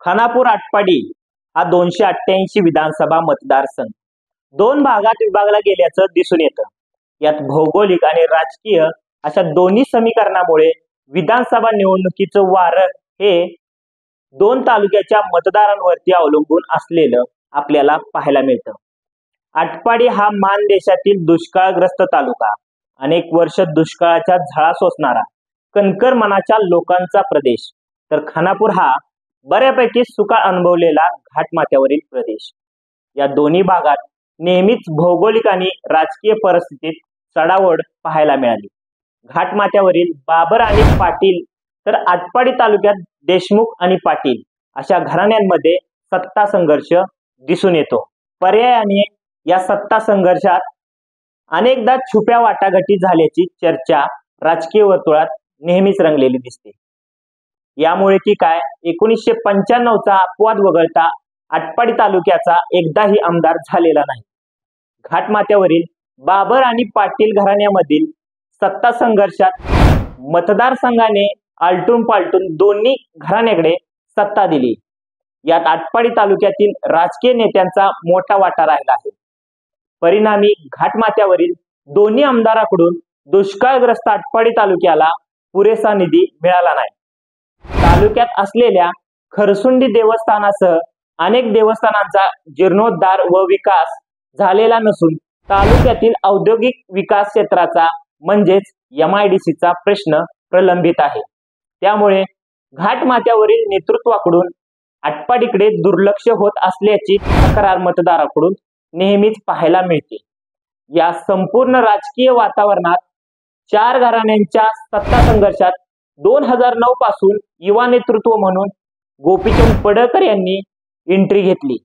खानापूर आटपाडी हा 288 विधानसभा मतदारसंघ दोन भागात विभागला गेल्याचं दिसून येतं। यात भौगोलिक आणि राजकीय अशा दोन्ही समीकरणामुळे विधानसभा निवडणुकीचं वारं हे दोन तालुक्याच्या मतदारांवरती अवलंबून असलेलं आपल्याला पाहायला मिळतं। आटपाडी हा मानदेशातील दुष्काळग्रस्त तालुका, अनेक वर्ष दुष्काळाच्या झळा सोसणारा कणखर मनाच्या लोकांचा प्रदेश, तर खानापूर हा बऱ्यापैकी सुकाळ अनुभवलेला घाटमाथ्यावरील प्रदेश। या दोन्ही भागात नेहमीच भौगोलिक आणि राजकीय परिस्थितीत चढाओढ पाहायला मिळाली। घाटमाथ्यावरील बाबर आणि पाटील, तर आटपाडी तालुक्यात देशमुख आणि पाटील अशा घराण्यांमध्ये सत्ता संघर्ष दिसून येतो। पर्यायाने या सत्ता संघर्षात अनेकदा छुप्या वाटाघाटी झाल्याची चर्चा राजकीय वर्तुळात नेहमीच रंगलेली दिसते। यामुळे की काय 1995चा अपवाद वगळता आटपाडी तालुक्याचा एकदाही आमदार झालेला नाही। घाटमाथ्यावरील बाबर आणि पाटील घराण्यामधील सत्ता संघर्षात मतदारसंघाने आलटून पालटून दोन्ही घराण्याकडे सत्ता दिली। यात आटपाडी तालुक्यातील राजकीय नेत्यांचा मोठा वाटा राहिला आहे। परिणामी घाटमाथ्यावरील दोन्ही आमदारांकडून दुष्काळग्रस्त आटपाडी तालुक्याला पुरेसा निधी मिळाला नाही। तालुक्यात असलेल्या खरसुंडी देवस्थानासह अनेक देवस्थानांचा जीर्णोद्धार व विकास झालेला नसून तालुक्यातील औद्योगिक विकास क्षेत्राचा म्हणजेच MIDCचा प्रश्न प्रलंबित आहे। त्यामुळे घाटमाथ्यावरील नेतृत्वाकडून आटपाडीकडे दुर्लक्ष होत असल्याची तक्रार मतदाराकडून नेहमीच पाहायला मिळते। या संपूर्ण राजकीय वातावरणात चार घराण्यांच्या सत्ता संघर्षात 2009 पासून युवा नेतृत्व म्हणून गोपीचंद पडळकर यांनी एंट्री घेतली।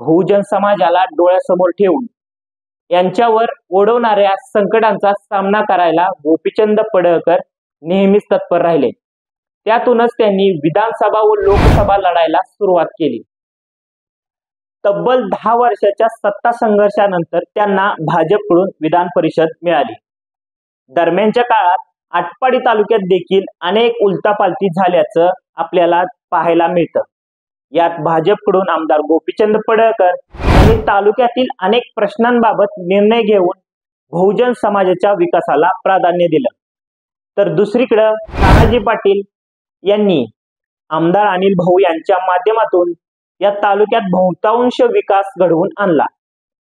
बहुजन समाजाला डोळ्यासमोर ठेवून यांच्यावर ओढवणाऱ्या संकटांचा सामना करायला गोपीचंद पडळकर नेहमीच तत्पर राहिले। त्यातूनच त्यांनी विधानसभा व लोकसभा लढायला सुरुवात केली। तब्बल 10 वर्षाच्या सत्ता संघर्षानंतर त्यांना भाजपकडून विधान परिषद मिळाली। दरम्यानच्या काळात आटपाडी तालुक्यात देखील अनेक उलटापालटी झाल्याचं आपल्याला पाहायला मिळतं। यात भाजपकडून आमदार गोपीचंद पडळकर यांनी तालुक्यातील अनेक प्रश्नांबाबत निर्णय घेऊन बहुजन समाजाच्या विकासाला प्राधान्य दिलं, तर दुसरीकडे तानाजी पाटील यांनी आमदार अनिल भाऊ यांच्या माध्यमातून या तालुक्यात बहुतांश विकास घडवून आणला।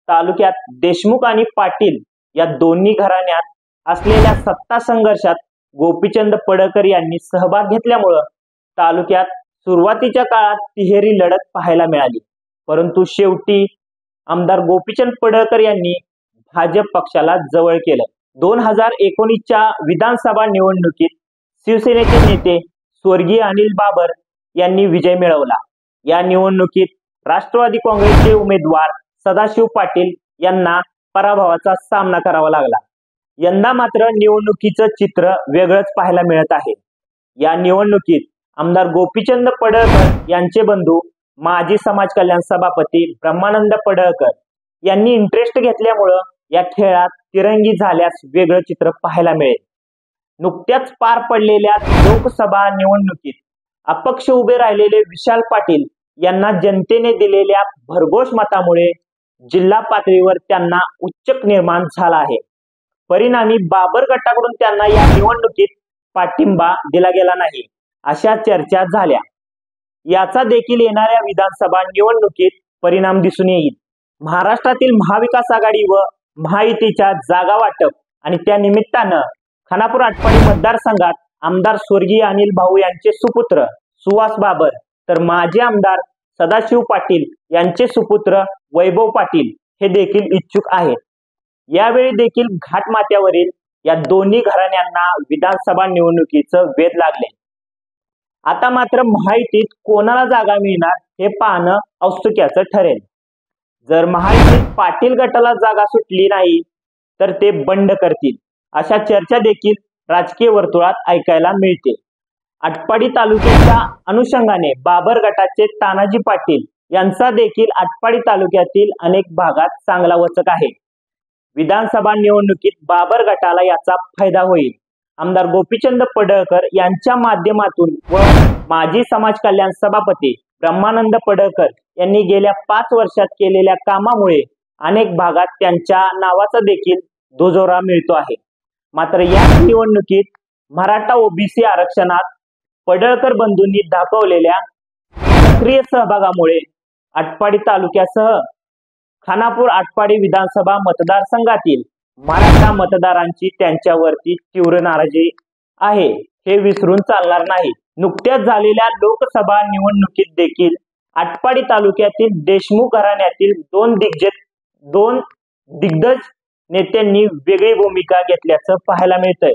तालुक्यात देशमुख आणि पाटील या दोन्ही घराण्यात असलेल्या सत्ता संघर्षात गोपीचंद पडळकर यांनी सहभाग घेतल्यामुळं तालुक्यात सुरुवातीच्या काळात तिहेरी लढत पाहायला मिळाली, परंतु शेवटी आमदार गोपीचंद पडळकर यांनी भाजप पक्षाला जवळ केलं। 2019च्या विधानसभा निवडणुकीत शिवसेनेचे नेते स्वर्गीय अनिल बाबर यांनी विजय मिळवला। या निवडणुकीत राष्ट्रवादी काँग्रेसचे उमेदवार सदाशिव पाटील यांना पराभवाचा सामना करावा लागला। यंदा मात्र निवडणुकीचं चित्र वेगळंच पाहायला मिळत आहे। या निवडणुकीत आमदार गोपीचंद पडळकर यांचे बंधू माजी समाज कल्याण सभापती ब्रह्मानंद पडळकर यांनी इंटरेस्ट घेतल्यामुळं या खेळात तिरंगी झाल्यास वेगळं चित्र पाहायला मिळेल। नुकत्याच पार पडलेल्या लोकसभा निवडणुकीत अपक्ष उभे राहिलेले विशाल पाटील यांना जनतेने दिलेल्या भरघोस मतामुळे जिल्हा पातळीवर त्यांना उच्चक निर्माण झाला आहे। परिणामी बाबर गटाकडून त्यांना या निवडणुकीत पाठिंबा दिला गेला नाही अशा चर्चा झाल्या। याचा देखील येणाऱ्या विधानसभा निवडणुकीत परिणाम दिसून येईल। महाराष्ट्रातील महाविकास आघाडी व महायुतीच्या जागा वाटप आणि त्या निमित्तानं खानापूर आटपाडी मतदारसंघात आमदार स्वर्गीय अनिल भाऊ यांचे सुपुत्र सुहास बाबर, तर माजी आमदार सदाशिव पाटील यांचे सुपुत्र वैभव पाटील हे देखील इच्छुक आहेत। यावेळी देखील घाटमाथ्यावरील या दोन्ही घराण्यांना विधानसभा निवडणुकीचं वेध लागले। आता मात्र महायुतीत कोणाला जागा मिळणार हे पाहणं औत्सुक्याचं ठरेल। जर महायुतीत पाटील गटाला जागा सुटली नाही तर ते बंड करतील अशा चर्चा देखील राजकीय वर्तुळात ऐकायला मिळते। आटपाडी तालुक्याच्या अनुषंगाने बाबर गटाचे तानाजी पाटील यांचा देखील आटपाडी तालुक्यातील अनेक भागात चांगला वचक आहे। विधानसभा निवडणुकीत बाबर गटाला याचा फायदा होईल। आमदार गोपीचंद पडळकर यांच्या माध्यमातून व माजी समाज कल्याण सभापती ब्रह्मानंद पडळकर यांनी गेल्या 5 वर्षात केलेल्या कामामुळे अनेक भागात त्यांच्या नावाचा देखील दुजोरा मिळतो आहे। मात्र या निवडणुकीत मराठा ओबीसी आरक्षणात पडळकर बंधूंनी दाखवलेल्या सक्रिय सहभागामुळे आटपाडी तालुक्यासह खानापूर आटपाडी विधानसभा मतदारसंघातील मराठा मतदारांची त्यांच्यावरती तीव्र नाराजी आहे, हे विसरून चालणार नाही। नुकत्याच झालेल्या लोकसभा निवडणुकीत देखील आटपाडी तालुक्यातील देशमुख घराण्यातील दोन दिग्गज नेत्यांनी वेगळी भूमिका घेतल्याचं पाहायला मिळतंय।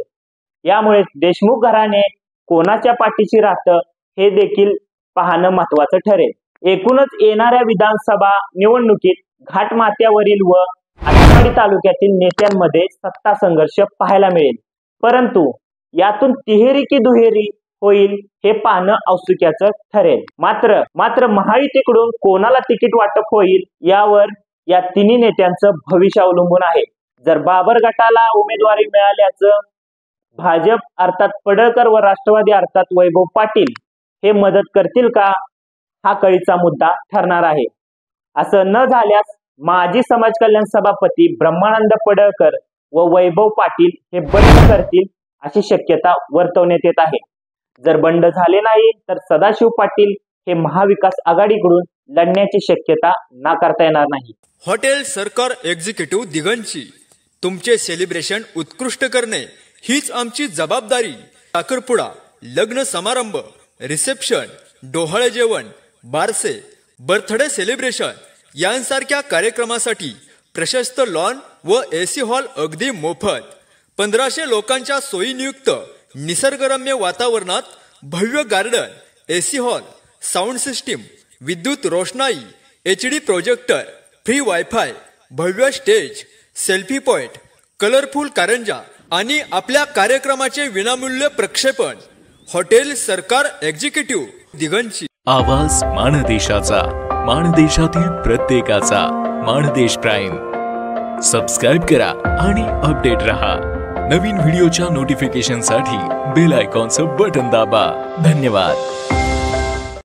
यामुळे देशमुख घराणे कोणाच्या पाठीशी राहतं हे देखील पाहणं महत्त्वाचं ठरेल। एकूणच येणाऱ्या विधानसभा निवडणुकीत घाटमाथ्यावरील व आटपाडी तालुक्यातील नेत्यांमध्ये सत्ता संघर्ष पाहायला मिळेल, परंतु यातून तिहेरी की दुहेरी होईल हे पाहणं औत्सुक्याचं ठरेल। मात्र महायुतीकडून कोणाला तिकीट वाटप होईल यावर या तिन्ही नेत्यांचं भविष्य अवलंबून आहे। जर बाबर गटाला उमेदवारी मिळाल्याचं भाजप अर्थात पडळकर व राष्ट्रवादी अर्थात वैभव पाटील हे मदत करतील का, हा कळीचा मुद्दा ठरणार आहे। असं न झाल्यास माजी समाज कल्याण सभापती ब्रह्मानंद पडळकर व वैभव पाटील हे बंड करतील अशी शक्यता वर्तवण्यात येत आहे। जर बंड झाले नाही तर सदाशिव पाटील हे महाविकास आघाडीकडून लढण्याची शक्यता नाकारता येणार नाही। हॉटेल सरकार एक्झिक्युटिव्ह दिगंची तुमचे सेलिब्रेशन उत्कृष्ट करणे हीच आमची जबाबदारी। साखरपुडा, लग्न समारंभ, रिसेप्शन, डोहाळे जेवण, बारसे, बर्थडे सेलिब्रेशन यांसारख्या कार्यक्रमासाठी प्रशस्त लॉन व एसी हॉल अगदी मोफत। 1500 लोकांच्या सोयीनियुक्त निसर्गरम्य वातावरणात भव्य garden, AC hall, sound system, विद्युत रोषणाई, HD प्रोजेक्टर, फ्री वायफाय, भव्य stage, selfie point, colourful Karanja आणि आपल्या कार्यक्रमाचे विनामूल्य प्रक्षेपण। हॉटेल सरकार एक्झिक्युटिव्ह दिगंची। आवाज माणदेशाचा, माणदेशातील प्रत्येकाचा, माणदेश प्राईम। सबस्क्राइब करा आणि अपडेट रहा। नवीन व्हिडिओच्या नोटिफिकेशनसाठी बेल आयकॉनचं बटन दाबा। धन्यवाद।